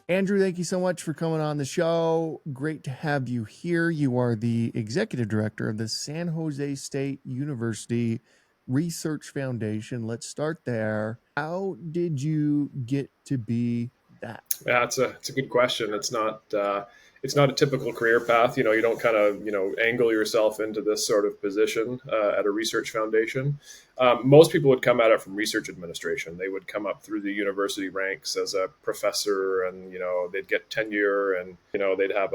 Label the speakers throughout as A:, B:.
A: Andrew, thank you so much for coming on the show. Great to have you here. You are the executive director of the San Jose State University Research Foundation. Let's start there. How did you get to be that?
B: Yeah, it's a good question. It's not a typical career path. You don't kind of angle yourself into this sort of position at a research foundation. Most people would come at it from research administration. They would come up through the university ranks as a professor, and they'd get tenure, and they'd have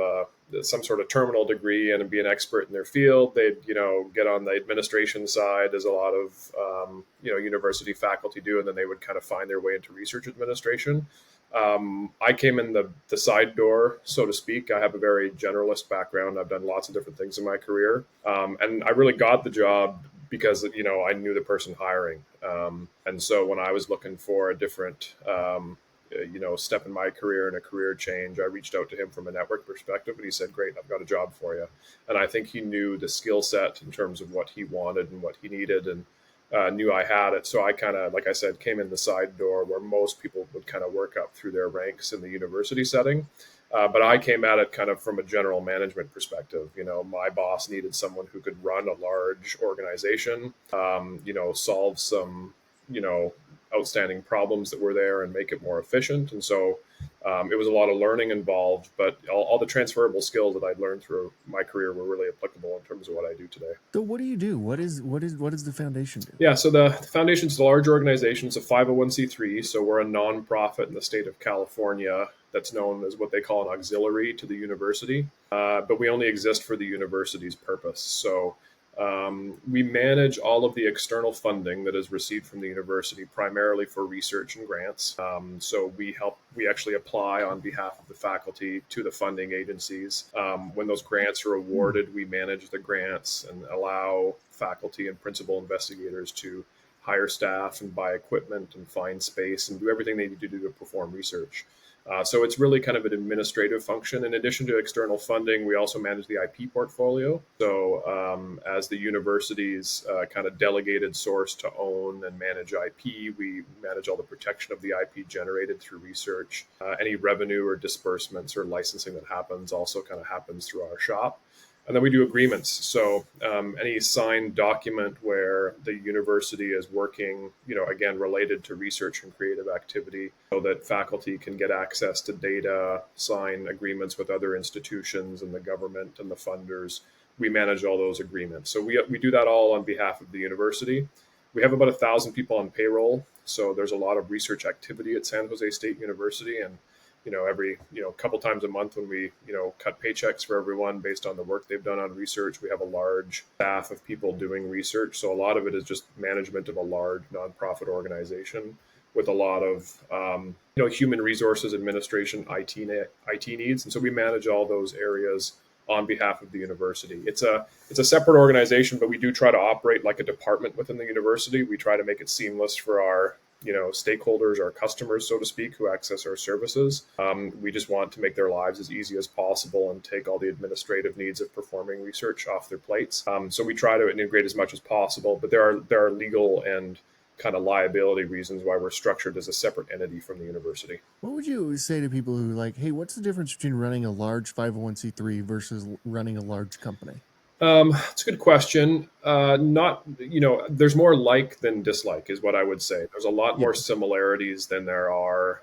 B: some sort of terminal degree and be an expert in their field. They'd get on the administration side, as a lot of university faculty do, and then they would kind of find their way into research administration. I came in the side door, so to speak. I have a very generalist background. I've done lots of different things in my career, and I really got the job because I knew the person hiring. And so when I was looking for a different step in my career and a career change, I reached out to him from a network perspective, and he said, "Great, I've got a job for you." And I think he knew the skill set in terms of what he wanted and what he needed, and knew I had it. So I kind of, like I said, came in the side door where most people would kind of work up through their ranks in the university setting. But I came at it kind of from a general management perspective. My boss needed someone who could run a large organization, solve some, you know, outstanding problems that were there and make it more efficient. And so it was a lot of learning involved, but all the transferable skills that I'd learned through my career were really applicable in terms of what I do today.
A: So what do you do? What does the foundation do?
B: Yeah, so the foundation's a large organization. It's a 501c3, so we're a nonprofit in the state of California that's known as what they call an auxiliary to the university, but we only exist for the university's purpose. So we manage all of the external funding that is received from the university, primarily for research and grants. So we actually apply on behalf of the faculty to the funding agencies. When those grants are awarded, we manage the grants and allow faculty and principal investigators to hire staff and buy equipment and find space and do everything they need to do to perform research. So it's really kind of an administrative function. In addition to external funding, we also manage the IP portfolio. So as the university's kind of delegated source to own and manage IP, we manage all the protection of the IP generated through research. Any revenue or disbursements or licensing that happens also kind of happens through our shop. And then we do agreements. So any signed document where the university is working, again, related to research and creative activity, so that faculty can get access to data, sign agreements with other institutions and the government and the funders. We manage all those agreements. So we do that all on behalf of the university. We have about 1,000 people on payroll. So there's a lot of research activity at San Jose State University. And every couple times a month when we cut paychecks for everyone based on the work they've done on research, we have a large staff of people doing research. So a lot of it is just management of a large nonprofit organization with a lot of human resources administration, IT needs. And so we manage all those areas on behalf of the university. It's a separate organization, but we do try to operate like a department within the university. We try to make it seamless for our stakeholders, our customers, so to speak, who access our services. We just want to make their lives as easy as possible and take all the administrative needs of performing research off their plates. So we try to integrate as much as possible, but there are legal and kind of liability reasons why we're structured as a separate entity from the university.
A: What would you say to people who hey, what's the difference between running a large 501c3 versus running a large company?
B: It's a good question. Not, there's more like than dislike, is what I would say. There's a lot
A: Yeah.
B: more similarities than there are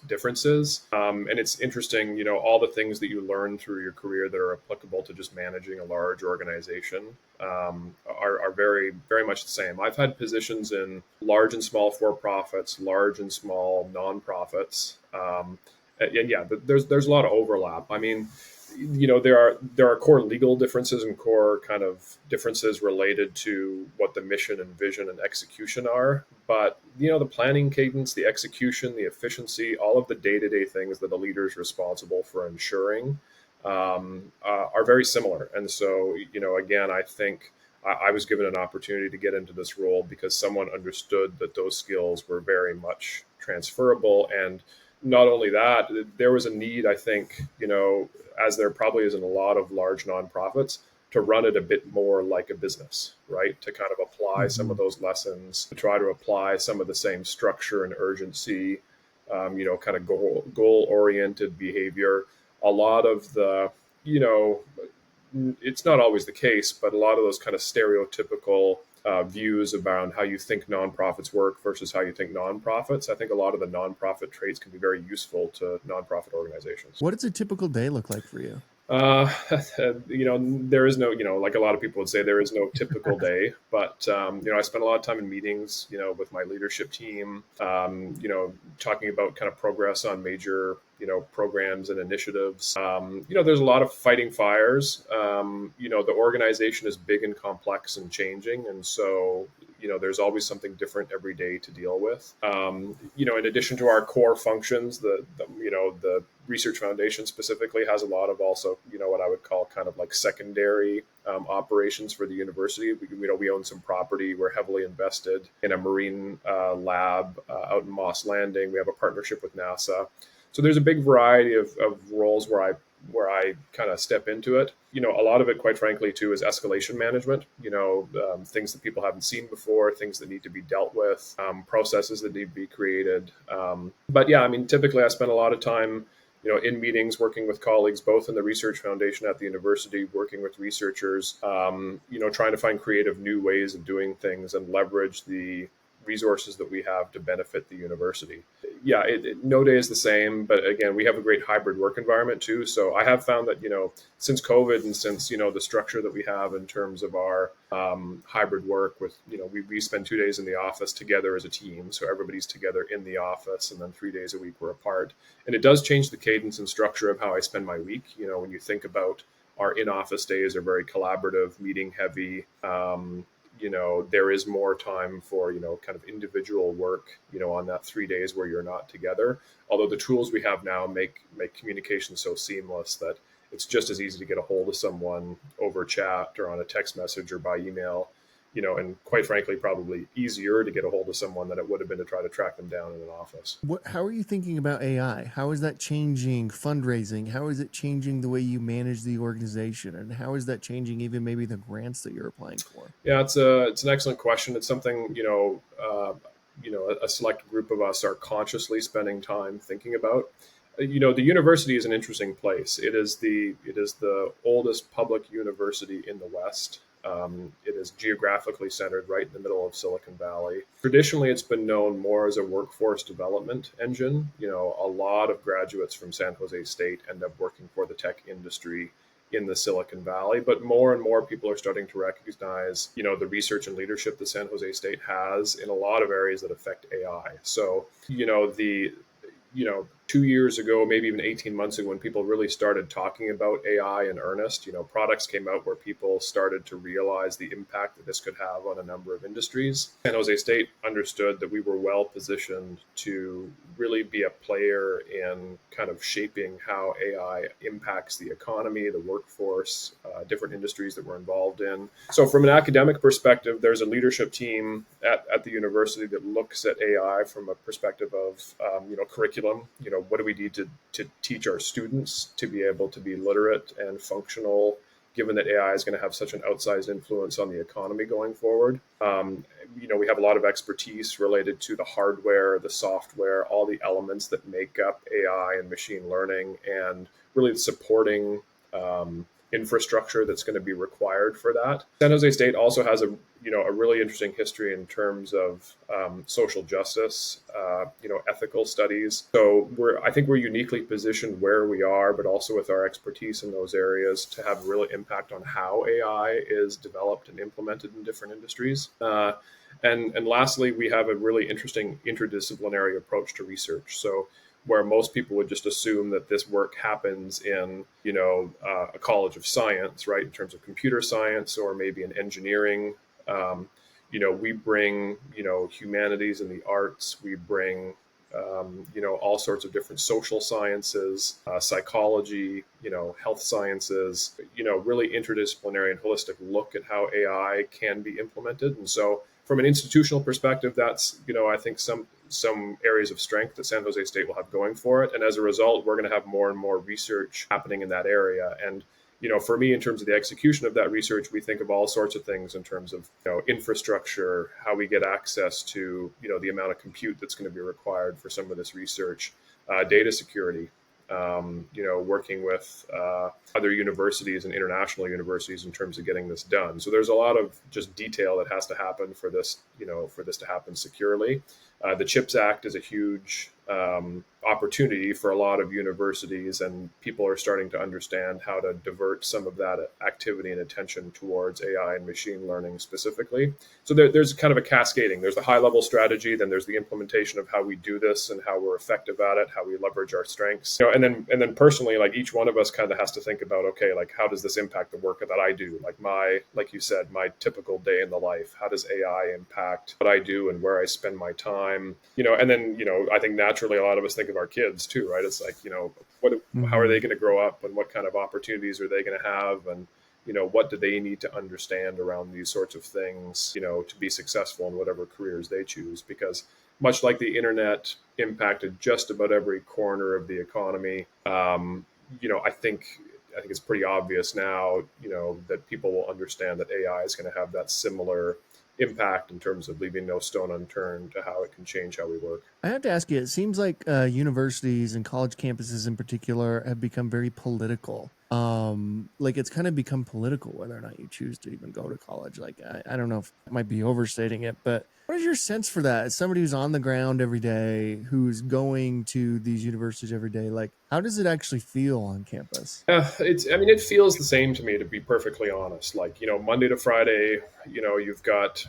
B: differences. And it's interesting, all the things that you learn through your career that are applicable to just managing a large organization are very, very much the same. I've had positions in large and small for-profits, large and small nonprofits. And yeah, there's a lot of overlap. I mean, there are core legal differences and core kind of differences related to what the mission and vision and execution are, but the planning cadence, the execution, the efficiency, all of the day-to-day things that a leader is responsible for ensuring are very similar. And so again, I think I was given an opportunity to get into this role because someone understood that those skills were very much transferable. And not only that, there was a need, I think, as there probably is in a lot of large nonprofits, to run it a bit more like a business, right? To kind of apply some
A: Mm-hmm.
B: of those lessons, to try to apply some of the same structure and urgency kind of goal oriented behavior. A lot of the, you know, it's not always the case, but a lot of those kind of stereotypical views about how you think nonprofits work versus how you think nonprofits. I think a lot of the nonprofit traits can be very useful to nonprofit organizations.
A: What does a typical day look like for you?
B: Uh, there is no, like a lot of people would say, there is no typical day, but, I spend a lot of time in meetings, with my leadership team, talking about kind of progress on major, programs and initiatives. There's a lot of fighting fires. The organization is big and complex and changing. And so, there's always something different every day to deal with. In addition to our core functions, the Research Foundation specifically has a lot of also, what I would call kind of like secondary operations for the university. We own some property. We're heavily invested in a marine lab out in Moss Landing. We have a partnership with NASA. So there's a big variety of roles where I kind of step into it. A lot of it, quite frankly, too, is escalation management. Things that people haven't seen before, things that need to be dealt with, processes that need to be created. But yeah, I mean, typically I spend a lot of time, in meetings, working with colleagues, both in the Research Foundation at the university, working with researchers, trying to find creative new ways of doing things and leverage the resources that we have to benefit the university. Yeah, no day is the same, but again, we have a great hybrid work environment too. So I have found that, since COVID and since, the structure that we have in terms of our hybrid work with, we spend 2 days in the office together as a team. So everybody's together in the office, and then 3 days a week we're apart. And it does change the cadence and structure of how I spend my week. When you think about our in-office days are very collaborative, meeting heavy. There is more time for, kind of individual work, on that 3 days where you're not together. Although the tools we have now make communication so seamless that it's just as easy to get a hold of someone over chat or on a text message or by email, and quite frankly, probably easier to get a hold of someone than it would have been to try to track them down in an office.
A: How are you thinking about AI? How is that changing fundraising? How is it changing the way you manage the organization? And how is that changing even maybe the grants that you're applying for?
B: Yeah, it's an excellent question. It's something a select group of us are consciously spending time thinking about. The university is an interesting place. It is the oldest public university in the West. It is geographically centered right in the middle of Silicon Valley. Traditionally, it's been known more as a workforce development engine. A lot of graduates from San Jose State end up working for the tech industry in the Silicon Valley, but more and more people are starting to recognize, the research and leadership that San Jose State has in a lot of areas that affect AI. So, 2 years ago, maybe even 18 months ago, when people really started talking about AI in earnest, products came out where people started to realize the impact that this could have on a number of industries. San Jose State understood that we were well positioned to really be a player in kind of shaping how AI impacts the economy, the workforce, different industries that we're involved in. So from an academic perspective, there's a leadership team at the university that looks at AI from a perspective of, curriculum. What do we need to teach our students to be able to be literate and functional, given that AI is going to have such an outsized influence on the economy going forward. We have a lot of expertise related to the hardware, the software, all the elements that make up AI and machine learning, and really supporting infrastructure that's going to be required for that. San Jose State also has a really interesting history in terms of social justice, ethical studies. So I think we're uniquely positioned where we are, but also with our expertise in those areas to have a real impact on how AI is developed and implemented in different industries. And lastly, we have a really interesting interdisciplinary approach to research. So where most people would just assume that this work happens in, a college of science, right, in terms of computer science or maybe in engineering. We bring, humanities and the arts. We bring, all sorts of different social sciences, psychology, health sciences, really interdisciplinary and holistic look at how AI can be implemented. And so from an institutional perspective, that's, I think some areas of strength that San Jose State will have going for it. And as a result, we're going to have more and more research happening in that area. And For me, in terms of the execution of that research, we think of all sorts of things in terms of infrastructure, how we get access to the amount of compute that's going to be required for some of this research, data security, working with other universities and international universities in terms of getting this done. So there's a lot of just detail that has to happen for this, for this to happen securely. The CHIPS Act is a huge opportunity for a lot of universities, and people are starting to understand how to divert some of that activity and attention towards AI and machine learning specifically. So there's kind of a cascading. There's the high level strategy, then there's the implementation of how we do this and how we're effective at it, how we leverage our strengths. And then personally, like each one of us kind of has to think about, okay, like how does this impact the work that I do? Like you said, my typical day in the life. How does AI impact what I do and where I spend my time? And then I think naturally a lot of us think of our kids too, right? It's like how are
A: Mm-hmm.
B: they going to grow up, and what kind of opportunities are they going to have, and what do they need to understand around these sorts of things, to be successful in whatever careers they choose? Because much like the internet impacted just about every corner of the economy, I think it's pretty obvious now, that people will understand that AI is going to have that similar impact in terms of leaving no stone unturned to how it can change how we work.
A: I have to ask you, it seems like universities and college campuses in particular have become very political. Like it's kind of become political whether or not you choose to even go to college. Like I don't know if I might be overstating it, but what is your sense for that? As somebody who's on the ground every day, who's going to these universities every day, like how does it actually feel on campus?
B: It feels the same to me, to be perfectly honest. Like, Monday to Friday, you've got,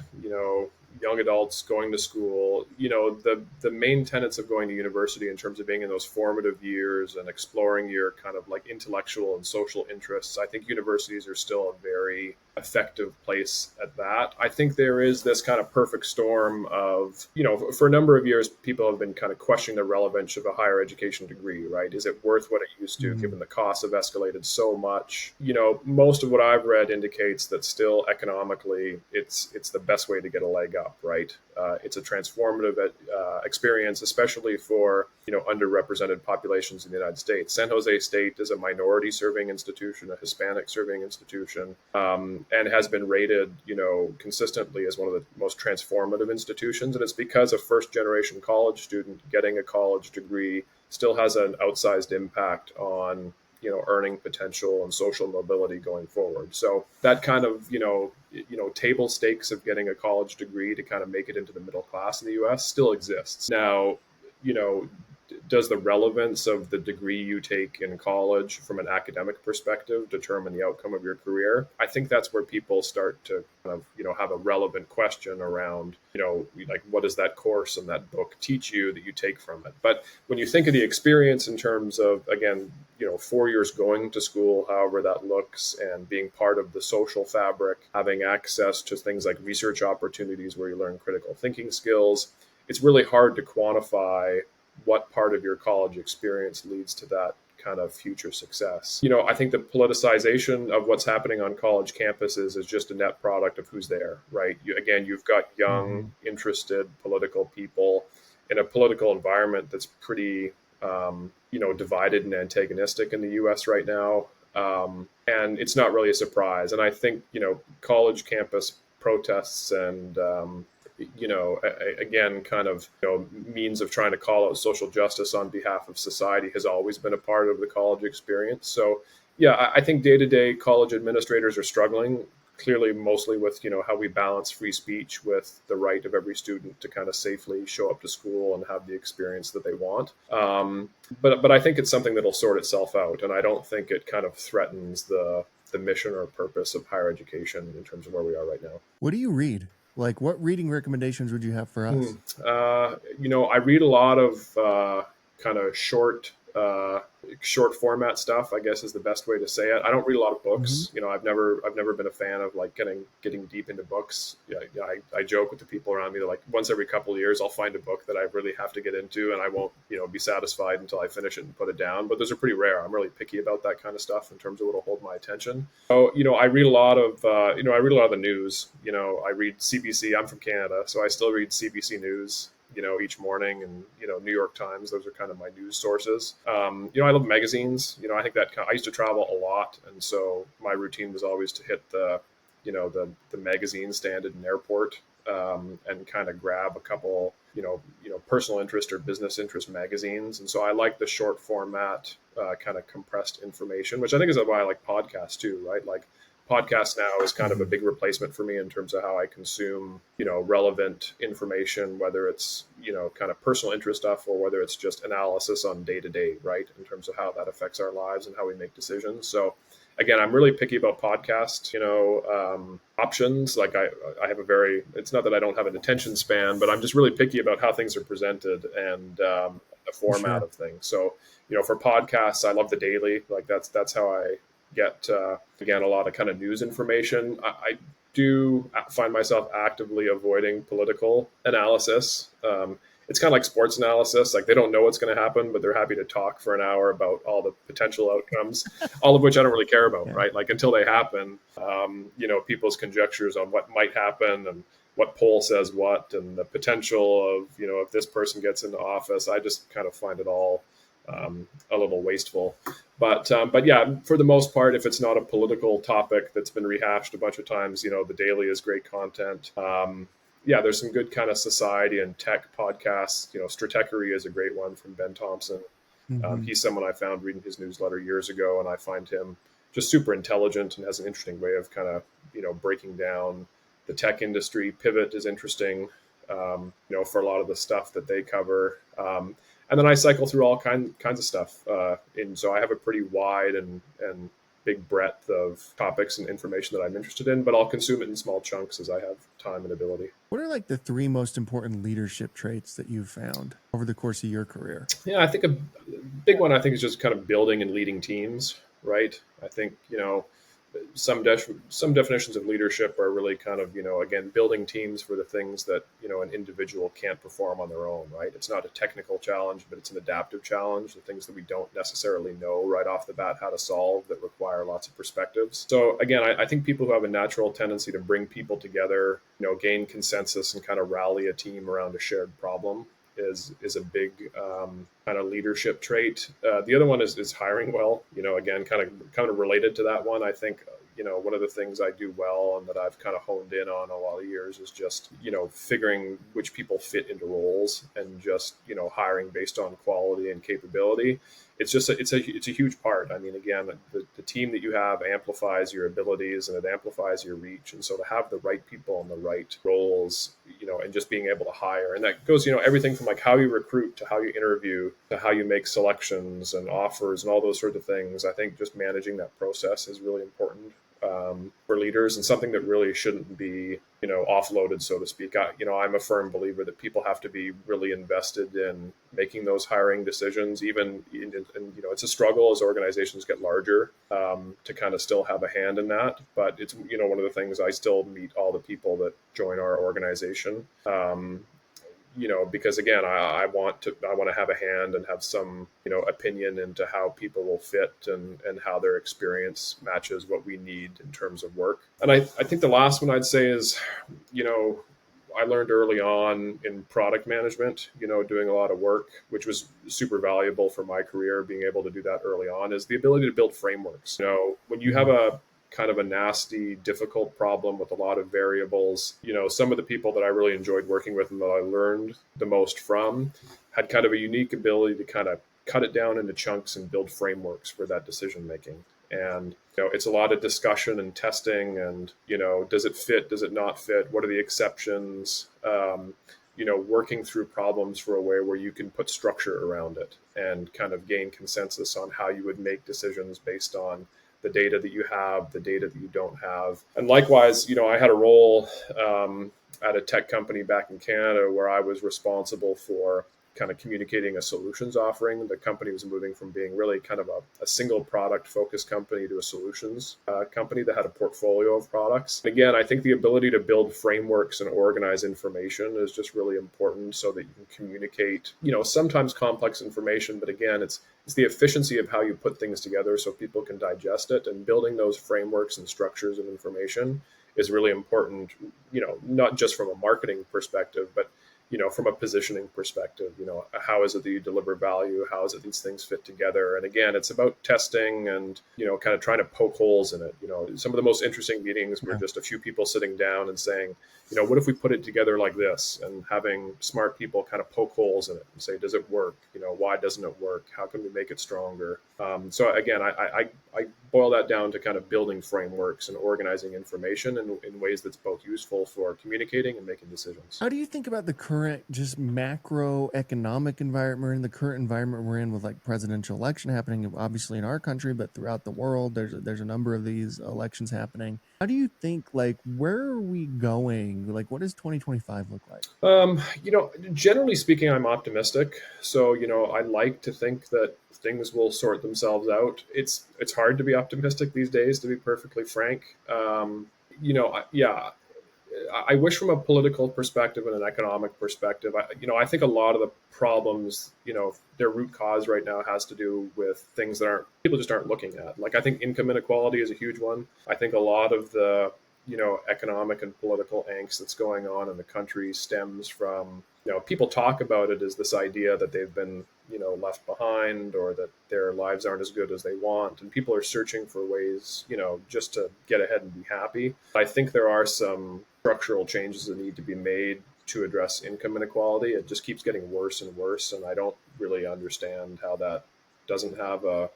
B: young adults going to school. The main tenets of going to university in terms of being in those formative years and exploring your kind of like intellectual and social interests. I think universities are still a very effective place at that. I think there is this kind of perfect storm of, for a number of years, people have been kind of questioning the relevance of a higher education degree, right? Is it worth what it used to,
A: Mm-hmm.
B: given the costs have escalated so much? Most of what I've read indicates that still economically, it's the best way to get a leg up, right? It's a transformative experience, especially for underrepresented populations in the United States. San Jose State is a minority serving institution, a Hispanic serving institution, and has been rated, consistently as one of the most transformative institutions. And it's because a first generation college student getting a college degree still has an outsized impact on earning potential and social mobility going forward. So that kind of table stakes of getting a college degree to kind of make it into the middle class in the U.S. still exists. Now, you know, does the relevance of the degree you take in college from an academic perspective determine the outcome of your career? I think that's where people start to kind of, have a relevant question around, like what does that course and that book teach you that you take from it? But when you think of the experience in terms of, again, 4 years going to school, however that looks, and being part of the social fabric, having access to things like research opportunities where you learn critical thinking skills, it's really hard to quantify what part of your college experience leads to that kind of future success. I think the politicization of what's happening on college campuses is just a net product of who's there, right? You've got young,
A: Mm-hmm.
B: interested political people in a political environment that's pretty, divided and antagonistic in the U.S. right now. And it's not really a surprise. And I think, college campus protests and, again, kind of means of trying to call out social justice on behalf of society has always been a part of the college experience. So, yeah, I think day to day college administrators are struggling. Clearly, mostly with how we balance free speech with the right of every student to kind of safely show up to school and have the experience that they want. But I think it's something that'll sort itself out, and I don't think it kind of threatens the mission or purpose of higher education in terms of where we are right now.
A: What do you read? Like, what reading recommendations would you have for
B: Hmm.
A: us?
B: I read a lot of kind of short format stuff, I guess is the best way to say it. I don't read a lot of
A: Mm-hmm.
B: books. I've never been a fan of like getting deep into books. Yeah, I joke with the people around me that like once every couple of years I'll find a book that I really have to get into, and I won't be satisfied until I finish it and put it down. But those are pretty rare. I'm really picky about that kind of stuff in terms of what'll hold my attention. So I read a lot of I read a lot of the news. I read CBC. I'm from Canada, so I still read CBC News. each morning, and New York Times. Those are kind of my news sources. I love magazines. I think that I used to travel a lot, and so my routine was always to hit the magazine stand at an airport, and kind of grab a couple personal interest or business interest magazines. And so I like the short format, kind of compressed information, which I think is why I like podcasts too, right? Like podcast now is kind of a
A: Mhm.
B: big replacement for me in terms of how I consume, relevant information, whether it's, kind of personal interest stuff or whether it's just analysis on day to day, right? In terms of how that affects our lives and how we make decisions. So again, I'm really picky about podcast, options. Like I have it's not that I don't have an attention span, but I'm just really picky about how things are presented and, the format
A: Sure.
B: of things. So, for podcasts, I love the daily, like that's how I get, again, a lot of kind of news information. I do find myself actively avoiding political analysis. It's kind of like sports analysis. Like they don't know what's going to happen, but they're happy to talk for an hour about all the potential outcomes, all of which I don't really care about,
A: Yeah.
B: right? Like until they happen, people's conjectures on what might happen and what poll says what and the potential of, if this person gets into office. I just kind of find it all, a little wasteful. But yeah, for the most part, if it's not a political topic that's been rehashed a bunch of times, the daily is great content. Yeah, there's some good kind of society and tech podcasts. Stratechery is a great one from Ben Thompson.
A: Hmm.
B: He's someone I found reading his newsletter years ago, and I find him just super intelligent and has an interesting way of kind of breaking down the tech industry. Pivot is interesting, for a lot of the stuff that they cover. And then I cycle through all kinds of stuff, and so I have a pretty wide and big breadth of topics and information that I'm interested in, but I'll consume it in small chunks as I have time and ability.
A: What are like the three most important leadership traits that you've found over the course of your career?
B: Yeah, I think a big one I think is just kind of building and leading teams, right? I think, some definitions of leadership are really kind of, again, building teams for the things that, an individual can't perform on their own, right? It's not a technical challenge, but it's an adaptive challenge, the things that we don't necessarily know right off the bat how to solve that require lots of perspectives. So again, I think people who have a natural tendency to bring people together, gain consensus and kind of rally a team around a shared problem is a big, kind of leadership trait. The other one is hiring well. Again, kind of related to that one. I think one of the things I do well and that I've kind of honed in on a lot of years is just figuring which people fit into roles and just hiring based on quality and capability. It's just it's a huge part. I mean, again, the team that you have amplifies your abilities and it amplifies your reach. And so to have the right people in the right roles, and just being able to hire, and that goes, everything from like how you recruit to how you interview to how you make selections and offers and all those sorts of things. I think just managing that process is really important, for leaders, and something that really shouldn't be offloaded, so to speak. I'm a firm believer that people have to be really invested in making those hiring decisions, even and it's a struggle as organizations get larger, to kind of still have a hand in that. But it's one of the things I still meet all the people that join our organization. Because again, I want to have a hand and have some opinion into how people will fit and how their experience matches what we need in terms of work. And I think the last one I'd say is, you know, I learned early on in product management, doing a lot of work, which was super valuable for my career. Being able to do that early on is the ability to build frameworks. When you have
A: Mhm.
B: a kind of a nasty, difficult problem with a lot of variables, some of the people that I really enjoyed working with and that I learned the most from had kind of a unique ability to kind of cut it down into chunks and build frameworks for that decision making. And it's a lot of discussion and testing, and does it fit? Does it not fit? What are the exceptions? Working through problems for a way where you can put structure around it and kind of gain consensus on how you would make decisions based on the data that you have, the data that you don't have. And likewise, I had a role, at a tech company back in Canada where I was responsible for kind of communicating a solutions offering. The company was moving from being really kind of a single product focused company to a solutions, company that had a portfolio of products. And again, I think the ability to build frameworks and organize information is just really important so that you can communicate, sometimes complex information, but again, it's the efficiency of how you put things together so people can digest it, and building those frameworks and structures of information is really important, not just from a marketing perspective, but from a positioning perspective, how is it that you deliver value? How is it these things fit together? And again, it's about testing and, kind of trying to poke holes in it. Some of the most interesting meetings were
A: Yeah.
B: just a few people sitting down and saying, what if we put it together like this, and having smart people kind of poke holes in it and say, does it work? Why doesn't it work? How can we make it stronger? So again, I boil that down to kind of building frameworks and organizing information in ways that's both useful for communicating and making decisions.
A: How do you think about the current just macroeconomic environment we're in, the current environment we're in with like presidential election happening, obviously in our country, but throughout the world, there's a number of these elections happening. How do you think, like, where are we going? Like, what does 2025 look like?
B: Generally speaking, I'm optimistic. So, I like to think that things will sort themselves out. It's hard to be optimistic these days, to be perfectly frank. Yeah, I wish from a political perspective and an economic perspective, I think a lot of the problems, their root cause right now has to do with things that aren't people just aren't looking at. Like, I think income inequality is a huge one. I think a lot of the, economic and political angst that's going on in the country stems from, people talk about it as this idea that they've been, left behind, or that their lives aren't as good as they want. And people are searching for ways, just to get ahead and be happy. I think there are some structural changes that need to be made to address income inequality. It just keeps getting worse and worse. And I don't really understand how that doesn't have a,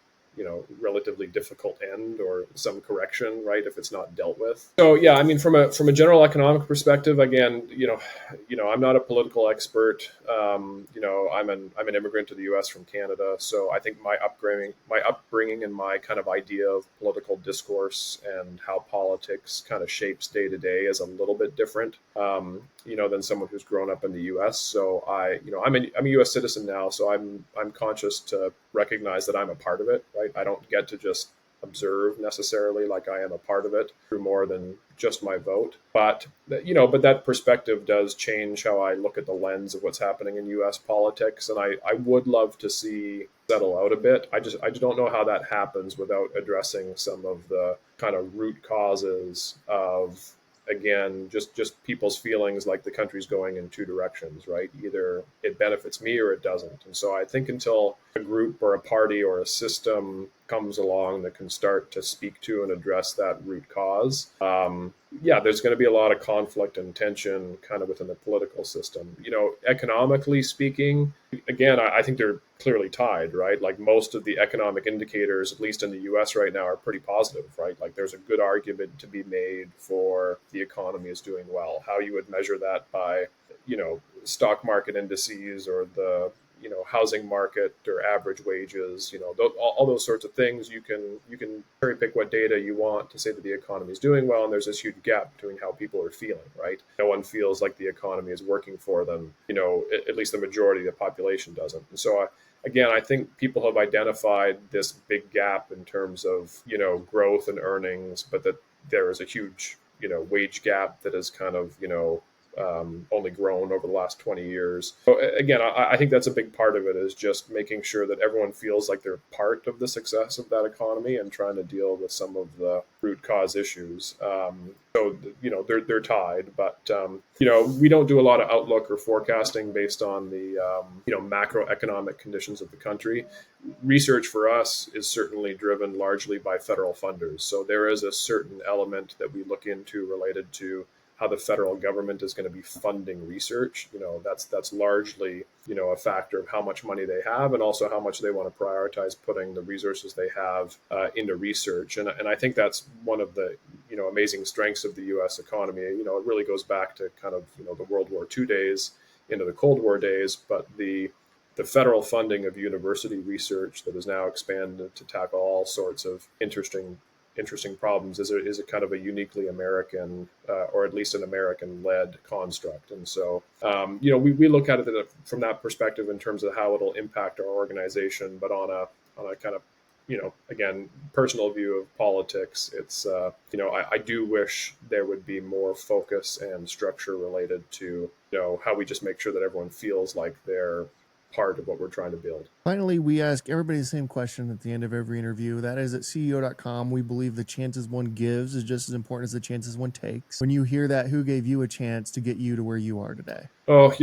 B: relatively difficult end or some correction, right, if it's not dealt with. So yeah, I mean, from a general economic perspective, again, I'm not a political expert. I'm an immigrant to the U.S. from Canada, so I think my upbringing and my kind of idea of political discourse and how politics kind of shapes day to day is a little bit different, than someone who's grown up in the U.S. So I'm a U.S. citizen now, so I'm conscious to recognize that I'm a part of it. Right, I don't get to just observe necessarily, like I am a part of it through more than just my vote. But that perspective does change how I look at the lens of what's happening in U.S. politics, and I would love to see settle out a bit. I just don't know how that happens without addressing some of the kind of root causes of, again, just people's feelings like the country's going in two directions, right? Either it benefits me or it doesn't. And so I think until a group or a party or a system comes along that can start to speak to and address that root cause, there's going to be a lot of conflict and tension kind of within the political system. Economically speaking, again, I think they're clearly tied, right? Like, most of the economic indicators, at least in the US right now, are pretty positive, right? Like, there's a good argument to be made for the economy is doing well. How you would measure that by, stock market indices, or the, housing market, or average wages, all those sorts of things. You can cherry pick what data you want to say that the economy is doing well, and there's this huge gap between how people are feeling, right? No one feels like the economy is working for them. At least the majority of the population doesn't. And so again, I think people have identified this big gap in terms of, growth and earnings, but that there is a huge, wage gap that has kind of, only grown over the last 20 years. So again, I think that's a big part of it, is just making sure that everyone feels like they're part of the success of that economy, and trying to deal with some of the root cause issues. They're tied, but we don't do a lot of outlook or forecasting based on the macroeconomic conditions of the country. Research for us is certainly driven largely by federal funders. So there is a certain element that we look into related to how the federal government is going to be funding research. That's largely, a factor of how much money they have, and also how much they want to prioritize putting the resources they have into research. And I think that's one of the, amazing strengths of the U.S. economy. It really goes back to kind of, the World War II days into the Cold War days, but the federal funding of university research that is now expanded to tackle all sorts of interesting problems is a kind of a uniquely American, or at least an American-led construct. And so, we look at it from that perspective in terms of how it'll impact our organization. But on a kind of, again, personal view of politics, it's, I do wish there would be more focus and structure related to, how we just make sure that everyone feels like they're part of what we're trying to build.
A: Finally, we ask everybody the same question at the end of every interview. That is, at CEO.com, we believe the chances one gives is just as important as the chances one takes. When you hear that, who gave you a chance to get you to where you are today?
B: Oh,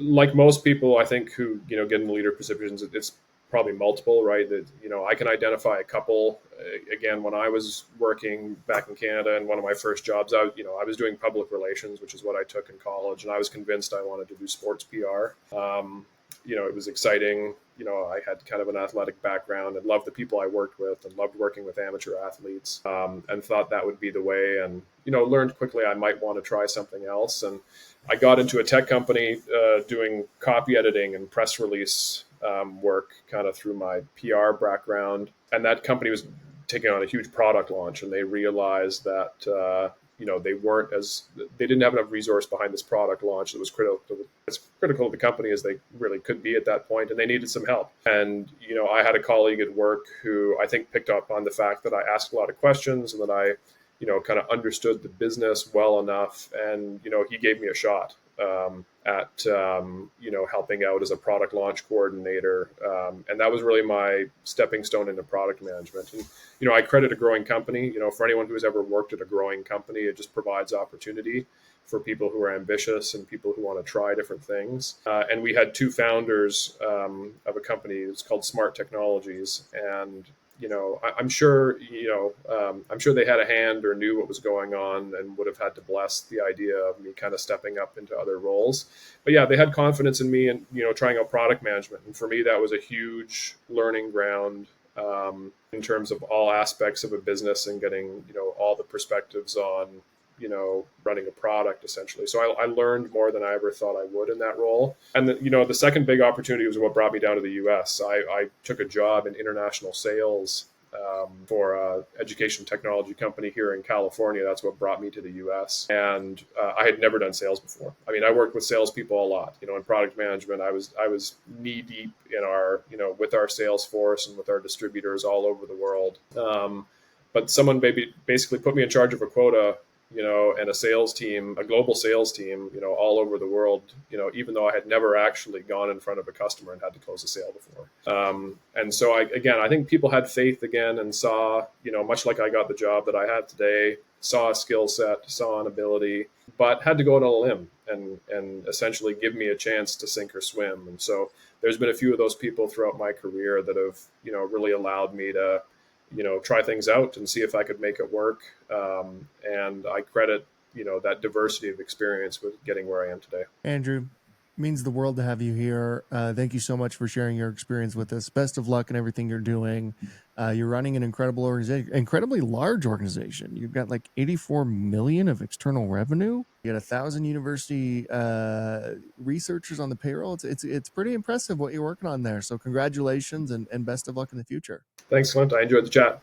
B: like most people, I think who get in the leader positions, it's probably multiple, right? That I can identify a couple. Again, when I was working back in Canada, and one of my first jobs, I was doing public relations, which is what I took in college, and I was convinced I wanted to do sports PR. It was exciting. I had kind of an athletic background and loved the people I worked with and loved working with amateur athletes, and thought that would be the way. And learned quickly I might want to try something else. And I got into a tech company doing copy editing and press release work kind of through my PR background. And that company was taking on a huge product launch, and they realized that they didn't have enough resource behind this product launch that was critical to the company as they really could be at that point, and they needed some help. And I had a colleague at work who I think picked up on the fact that I asked a lot of questions and that I kind of understood the business well enough. And, he gave me a shot at helping out as a product launch coordinator. And that was really my stepping stone into product management. And, I credit a growing company. For anyone who's ever worked at a growing company, it just provides opportunity for people who are ambitious and people who want to try different things. And we had two founders of a company. It's called Smart Technologies. And I'm sure they had a hand or knew what was going on and would have had to bless the idea of me kind of stepping up into other roles. But yeah, they had confidence in me and trying out product management. And for me, that was a huge learning ground in terms of all aspects of a business and getting all the perspectives on running a product essentially. So I learned more than I ever thought I would in that role. And the second big opportunity was what brought me down to the U.S. I took a job in international sales for an education technology company here in California. That's what brought me to the U.S. And I had never done sales before. I mean, I worked with salespeople a lot. In product management, I was knee deep in our with our sales force and with our distributors all over the world. But someone basically put me in charge of a quota, and a sales team, a global sales team, all over the world, even though I had never actually gone in front of a customer and had to close a sale before. And so I think people had faith again and saw, much like I got the job that I had today, saw a skill set, saw an ability, but had to go out on a limb and essentially give me a chance to sink or swim. And so there's been a few of those people throughout my career that have, really allowed me to try things out and see if I could make it work. And I credit, that diversity of experience with getting where I am today.
A: Andrew, means the world to have you here. Thank you so much for sharing your experience with us. Best of luck in everything you're doing. You're running an incredible organization, incredibly large organization. You've got like 84 million of external revenue. You got 1,000 university researchers on the payroll. It's pretty impressive what you're working on there. So congratulations and best of luck in the future.
B: Thanks, Clint. I enjoyed the chat.